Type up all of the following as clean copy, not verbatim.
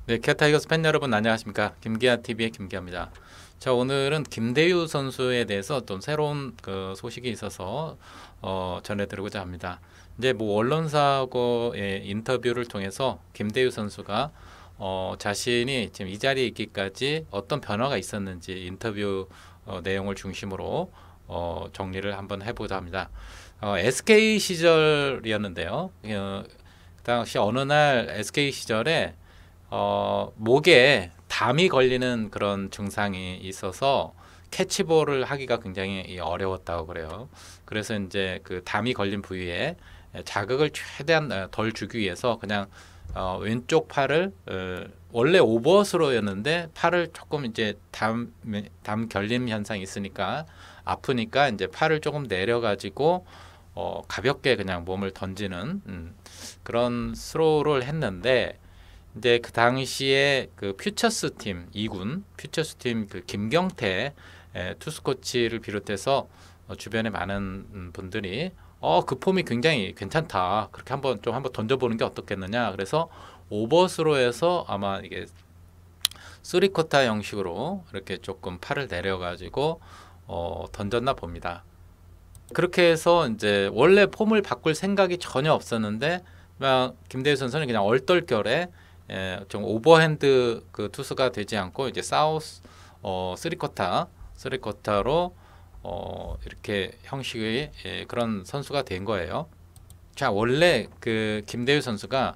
네, 기아 타이거스 팬 여러분 안녕하십니까? 김기아 TV의 김기아입니다. 자, 오늘은 김대유 선수에 대해서 좀 새로운 그 소식이 있어서 전해드리고자 합니다. 이제 뭐 언론사하고의 인터뷰를 통해서 김대유 선수가 자신이 지금 이 자리에 있기까지 어떤 변화가 있었는지 인터뷰 내용을 중심으로 정리를 한번 해보자 합니다. SK 시절이었는데요. 그 당시 어느 날 SK 시절에 목에 담이 걸리는 그런 증상이 있어서 캐치볼을 하기가 굉장히 어려웠다고 그래요. 그래서 이제 그 담이 걸린 부위에 자극을 최대한 덜 주기 위해서 그냥 왼쪽 팔을 원래 오버스로였는데 팔을 조금 이제 담 결림 현상이 있으니까 아프니까 이제 팔을 조금 내려가지고 가볍게 그냥 몸을 던지는 그런 스로우를 했는데 이제 그 당시에 그 퓨처스 팀 2군 퓨처스 팀 그 김경태 투수 코치를 비롯해서 주변에 많은 분들이 그 폼이 굉장히 괜찮다. 그렇게 한번 던져보는 게 어떻겠느냐. 그래서 오버스로에서 아마 이게 쓰리쿼터 형식으로 이렇게 조금 팔을 내려가지고 던졌나 봅니다. 그렇게 해서 이제 원래 폼을 바꿀 생각이 전혀 없었는데 김대유 선수는 그냥 얼떨결에 좀 오버핸드 그 투수가 되지 않고 이제 사우스 쓰리쿼터로 이렇게 형식의 그런 선수가 된 거예요. 자, 원래 그 김대유 선수가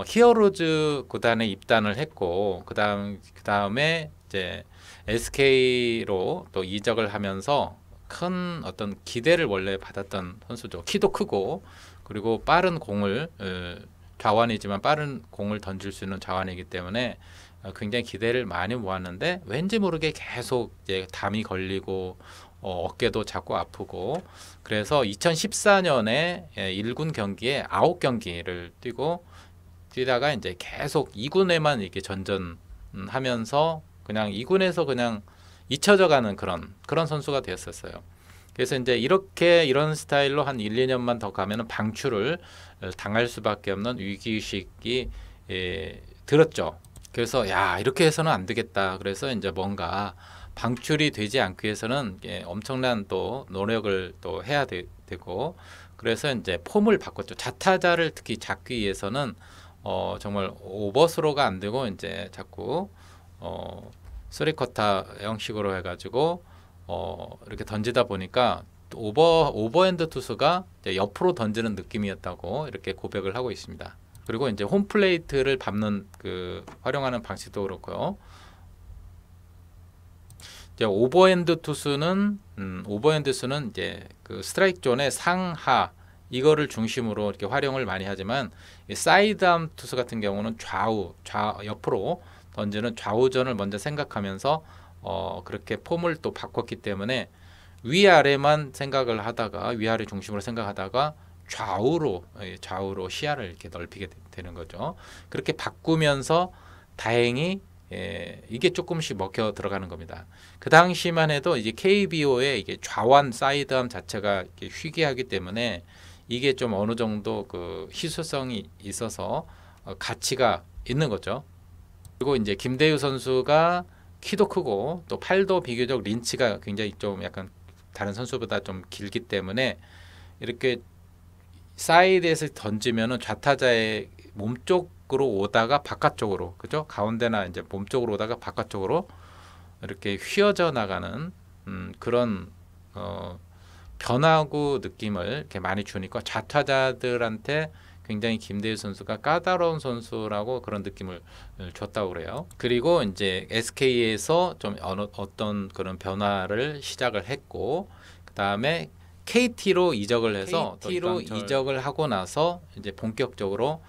히어로즈 구단에 입단을 했고 그다음에 이제 SK로 또 이적을 하면서 큰 어떤 기대를 원래 받았던 선수죠. 키도 크고 그리고 빠른 공을 좌완이지만 빠른 공을 던질 수 있는 좌완이기 때문에 굉장히 기대를 많이 모았는데 왠지 모르게 계속 이제 담이 걸리고 어깨도 자꾸 아프고 그래서 2014년에 1군 경기에 9경기를 뛰다가 이제 계속 2군에만 이렇게 전전하면서 그냥 2군에서 그냥 잊혀져 가는 그런 선수가 되었었어요. 그래서 이제 이런 스타일로 한 1, 2년만 더 가면은 방출을 당할 수밖에 없는 위기의식이 들었죠. 그래서 야, 이렇게 해서는 안 되겠다. 그래서 이제 뭔가 방출이 되지 않기 위해서는 엄청난 또 노력을 또 해야 되고 그래서 이제 폼을 바꿨죠. 좌타자를 특히 잡기 위해서는 정말 오버스로가 안 되고 이제 자꾸 쓰리쿼터 형식으로 해가지고 이렇게 던지다 보니까 오버핸드 투수가 옆으로 던지는 느낌이었다고 이렇게 고백을 하고 있습니다. 그리고 이제 홈플레이트를 밟는 그 활용하는 방식도 그렇고요. 이제 오버핸드 투수는 이제 그 스트라이크 존의 상하 이거를 중심으로 이렇게 활용을 많이 하지만 사이드암 투수 같은 경우는 옆으로 던지는 좌우전을 먼저 생각하면서 그렇게 폼을 또 바꿨기 때문에 위아래만 생각을 하다가 위아래 중심으로 생각하다가 좌우로 시야를 이렇게 넓히게 되는 거죠. 그렇게 바꾸면서 다행히 이게 조금씩 먹혀 들어가는 겁니다. 그 당시만 해도 이제 KBO의 이게 좌완 사이드암 자체가 이렇게 희귀하기 때문에 이게 좀 어느 정도 그 희소성이 있어서 가치가 있는 거죠. 그리고 이제 김대유 선수가 키도 크고 또 팔도 비교적 린치가 굉장히 좀 약간 다른 선수보다 좀 길기 때문에 이렇게 사이드에서 던지면은 좌타자의 몸쪽으로 오다가 바깥쪽으로 그죠? 가운데나 이제 몸쪽으로 오다가 바깥쪽으로 이렇게 휘어져 나가는 그런 변화구 느낌을 이렇게 많이 주니까 좌타자들한테 굉장히 김대유 선수가 까다로운 선수라고 그런 느낌을 줬다고 그래요. 그리고 이제 SK에서 좀 어떤 그런 변화를 시작을 했고 그 다음에 KT로 이적을 해서 이적을 하고 나서 이제 본격적으로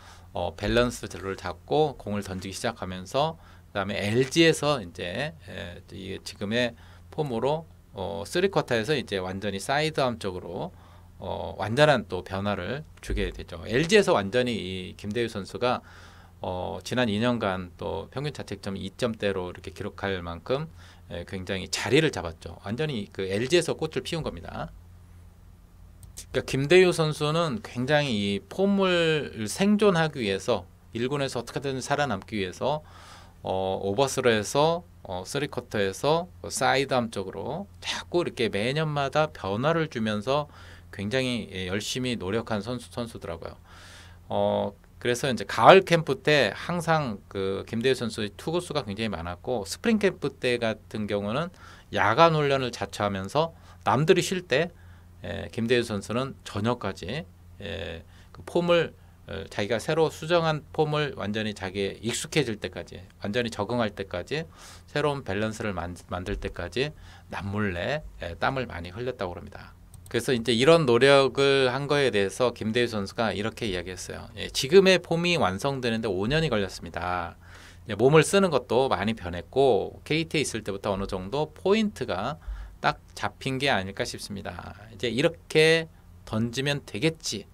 밸런스를 잡고 공을 던지기 시작하면서 그다음에 LG에서 이제 지금의 폼으로 쓰리쿼터에서 이제 완전히 사이드암 쪽으로 완전한 또 변화를 주게 되죠. LG에서 완전히 이 김대유 선수가 지난 2년간 또 평균 자책점 2점대로 이렇게 기록할 만큼 굉장히 자리를 잡았죠. 완전히 그 LG에서 꽃을 피운 겁니다. 그러니까 김대유 선수는 굉장히 이 폼을 생존하기 위해서 1군에서 어떻게든 살아남기 위해서 오버스로에서 3쿼터에서 사이드암 쪽으로 자꾸 이렇게 매년마다 변화를 주면서 굉장히 열심히 노력한 선수더라고요. 그래서 이제 가을 캠프 때 항상 그 김대유 선수의 투구수가 굉장히 많았고, 스프링 캠프 때 같은 경우는 야간 훈련을 자처하면서 남들이 쉴 때 김대유 선수는 저녁까지 그 폼을 자기가 새로 수정한 폼을 완전히 자기에 익숙해질 때까지, 완전히 적응할 때까지, 새로운 밸런스를 만들 때까지 남몰래 땀을 많이 흘렸다고 합니다. 그래서 이제 이런 노력을 한 거에 대해서 김대유 선수가 이렇게 이야기했어요. 지금의 폼이 완성되는데 5년이 걸렸습니다. 몸을 쓰는 것도 많이 변했고, KT에 있을 때부터 어느 정도 포인트가 딱 잡힌 게 아닐까 싶습니다. 이제 이렇게 던지면 되겠지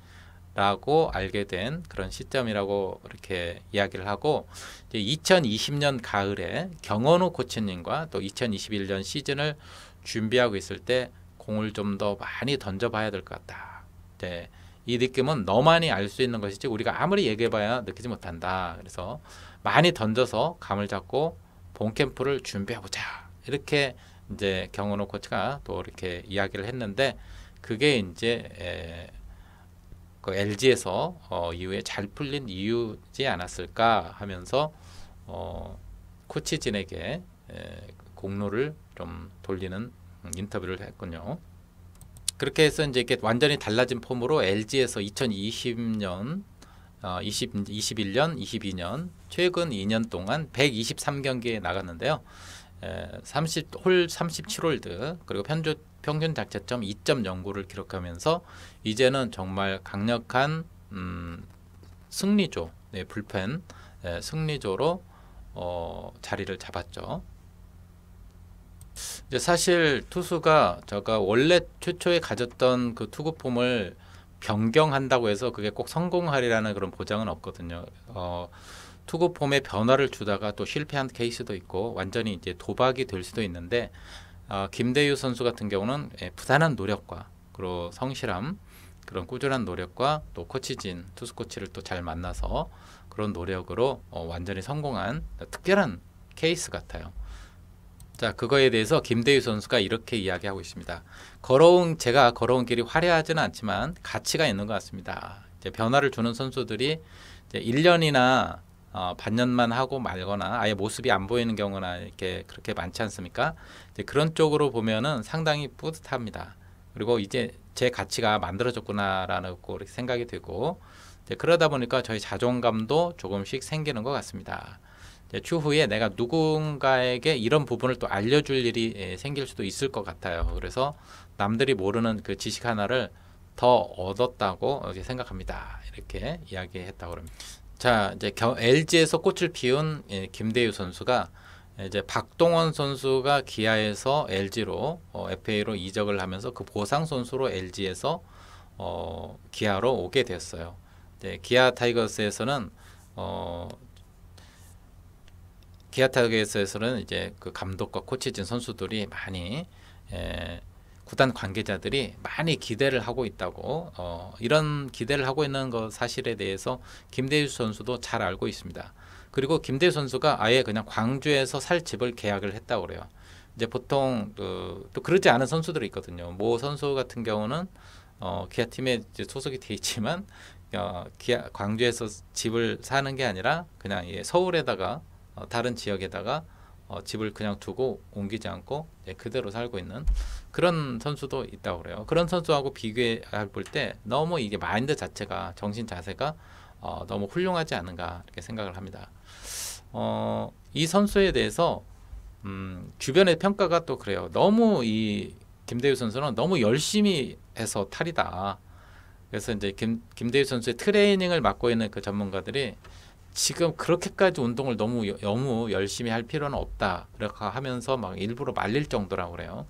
라고 알게 된 그런 시점이라고 이렇게 이야기를 하고, 이제 2020년 가을에 경원우 코치님과 또 2021년 시즌을 준비하고 있을 때 공을 좀 더 많이 던져봐야 될 것 같다. 이 느낌은 너만이 알 수 있는 것이지 우리가 아무리 얘기해봐야 느끼지 못한다. 그래서 많이 던져서 감을 잡고 본 캠프를 준비해보자. 이렇게 이제 경원우 코치가 또 이렇게 이야기를 했는데, 그게 이제 그 LG에서 이후에 잘 풀린 이유지 않았을까 하면서 코치진에게 공로를 좀 돌리는 인터뷰를 했군요. 그렇게 해서 이제 이렇게 완전히 달라진 폼으로 LG에서 2020년, 21년, 22년 최근 2년 동안 123경기에 나갔는데요. 30홀 37홀드, 그리고 평균 자체점 2.09를 기록하면서 이제는 정말 강력한 승리조, 불펜 승리조로 자리를 잡았죠. 이제 사실 투수가 제가 원래 최초에 가졌던 그 투구 폼을 변경한다고 해서 그게 꼭 성공하리라는 그런 보장은 없거든요. 투구 폼에 변화를 주다가 또 실패한 케이스도 있고 완전히 이제 도박이 될 수도 있는데, 김대유 선수 같은 경우는 부단한 노력과 그리고 성실함, 그런 꾸준한 노력과 또 코치진, 투수 코치를 또 잘 만나서 그런 노력으로 완전히 성공한 특별한 케이스 같아요. 자, 그거에 대해서 김대유 선수가 이렇게 이야기하고 있습니다. 제가 걸어온 길이 화려하지는 않지만 가치가 있는 것 같습니다. 이제 변화를 주는 선수들이 이제 1년이나 반년만 하고 말거나 아예 모습이 안 보이는 경우나 이렇게 그렇게 많지 않습니까? 이제 그런 쪽으로 보면은 상당히 뿌듯합니다. 그리고 이제 제 가치가 만들어졌구나라는 그렇게 생각이 되고, 이제 그러다 보니까 저희 자존감도 조금씩 생기는 것 같습니다. 추후에 내가 누군가에게 이런 부분을 또 알려줄 일이 생길 수도 있을 것 같아요. 그래서 남들이 모르는 그 지식 하나를 더 얻었다고 생각합니다. 이렇게 이야기했다고 합니다. 자, 이제 LG에서 꽃을 피운 김대유 선수가 이제 박동원 선수가 기아에서 LG로 FA로 이적을 하면서 그 보상 선수로 LG에서 기아로 오게 되었어요. 기아 타이거스에서는 기아 타이거스에서는 이제 그 감독과 코치진 선수들이 많이 구단 관계자들이 많이 기대를 하고 있다고, 이런 기대를 하고 있는 것 사실에 대해서 김대유 선수도 잘 알고 있습니다. 그리고 김대유 선수가 아예 그냥 광주에서 살 집을 계약을 했다고 그래요. 이제 보통 또 그러지 않은 선수들이 있거든요. 모 선수 같은 경우는 기아 팀에 이제 소속이 돼 있지만 광주에서 집을 사는 게 아니라 그냥 서울에다가 다른 지역에다가 집을 그냥 두고 옮기지 않고 그대로 살고 있는 그런 선수도 있다고 그래요. 그런 선수하고 비교해 볼 때 너무 이게 마인드 자체가, 정신 자세가 너무 훌륭하지 않은가 이렇게 생각을 합니다. 이 선수에 대해서 주변의 평가가 또 그래요. 너무 이 김대유 선수는 너무 열심히 해서 탈이다. 그래서 이제 김대유 선수의 트레이닝을 맡고 있는 그 전문가들이 지금 그렇게까지 운동을 너무 열심히 할 필요는 없다 이렇게 하면서 막 일부러 말릴 정도라고 그래요.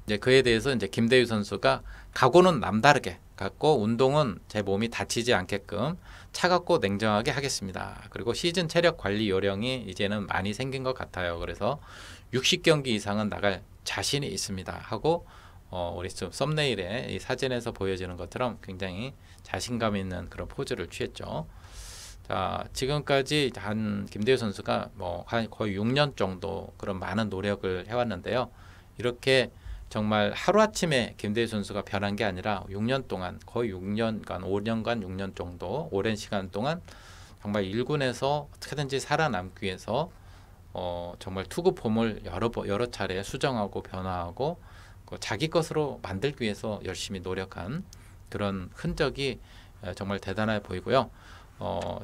이제 그에 대해서 이제 김대유 선수가 각오는 남다르게 갖고 운동은 제 몸이 다치지 않게끔 차갑고 냉정하게 하겠습니다. 그리고 시즌 체력 관리 요령이 이제는 많이 생긴 것 같아요. 그래서 60경기 이상은 나갈 자신이 있습니다 하고 우리 좀 썸네일에 이 사진에서 보여지는 것처럼 굉장히 자신감 있는 그런 포즈를 취했죠. 자, 지금까지 한 김대유 선수가 뭐 거의 6년 정도 그런 많은 노력을 해왔는데요. 이렇게 정말 하루아침에 김대유 선수가 변한 게 아니라 6년 동안, 거의 6년간, 5년간 6년 정도 오랜 시간 동안 정말 1군에서 어떻게든지 살아남기 위해서 정말 투구 폼을 여러 차례 수정하고 변화하고 자기 것으로 만들기 위해서 열심히 노력한 그런 흔적이 정말 대단해 보이고요.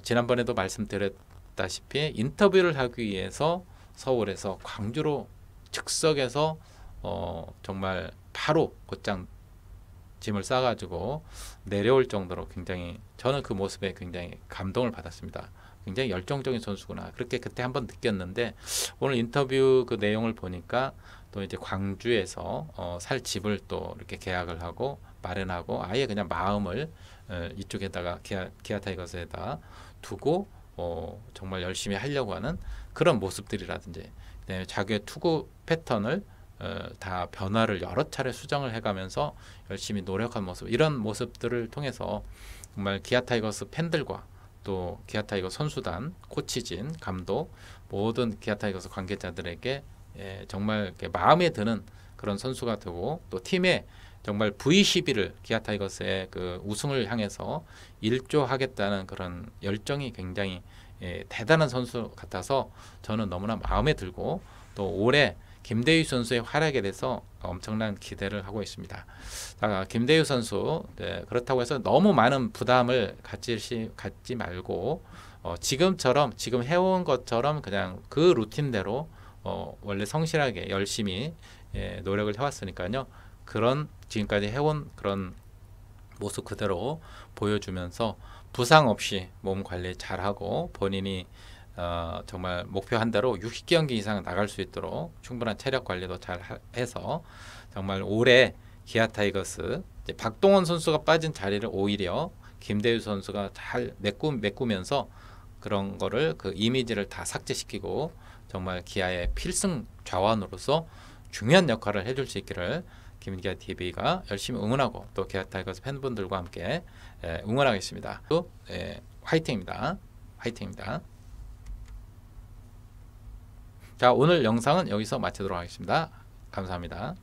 지난번에도 말씀드렸다시피 인터뷰를 하기 위해서 서울에서 광주로 즉석에서 정말 바로 곧장 짐을 싸가지고 내려올 정도로 굉장히 저는 그 모습에 굉장히 감동을 받았습니다. 굉장히 열정적인 선수구나 그렇게 그때 한번 느꼈는데 오늘 인터뷰 그 내용을 보니까 또 이제 광주에서 살 집을 또 이렇게 계약을 하고 마련하고 아예 그냥 마음을 이쪽에다가 기아 타이거즈에다 두고 정말 열심히 하려고 하는 그런 모습들이라든지 자기의 투구 패턴을 다 변화를 여러 차례 수정을 해가면서 열심히 노력한 모습 이런 모습들을 통해서 정말 기아 타이거스 팬들과 또 기아 타이거 선수단, 코치진, 감독 모든 기아 타이거스 관계자들에게 정말 마음에 드는 그런 선수가 되고 또 팀에 정말 V12를 기아 타이거스의 그 우승을 향해서 일조하겠다는 그런 열정이 굉장히 대단한 선수 같아서 저는 너무나 마음에 들고 또 올해 김대유 선수의 활약에 대해서 엄청난 기대를 하고 있습니다. 김대유 선수 그렇다고 해서 너무 많은 부담을 갖지 말고 지금 해온 것처럼 그냥 그 루틴대로 원래 성실하게 열심히 노력을 해왔으니까요. 그런 지금까지 해온 그런 모습 그대로 보여주면서 부상 없이 몸 관리 잘하고 본인이 정말 목표한 대로 60경기 이상 나갈 수 있도록 충분한 체력 관리도 잘 해서 정말 올해 기아 타이거스 박동원 선수가 빠진 자리를 오히려 김대유 선수가 잘 메꾸면서 그런 거를 그 이미지를 다 삭제시키고 정말 기아의 필승 좌완으로서 중요한 역할을 해줄 수 있기를 김기아 TV가 열심히 응원하고 또 기아 타이거스 팬분들과 함께 응원하겠습니다. 화이팅입니다. 화이팅입니다. 자, 오늘 영상은 여기서 마치도록 하겠습니다. 감사합니다.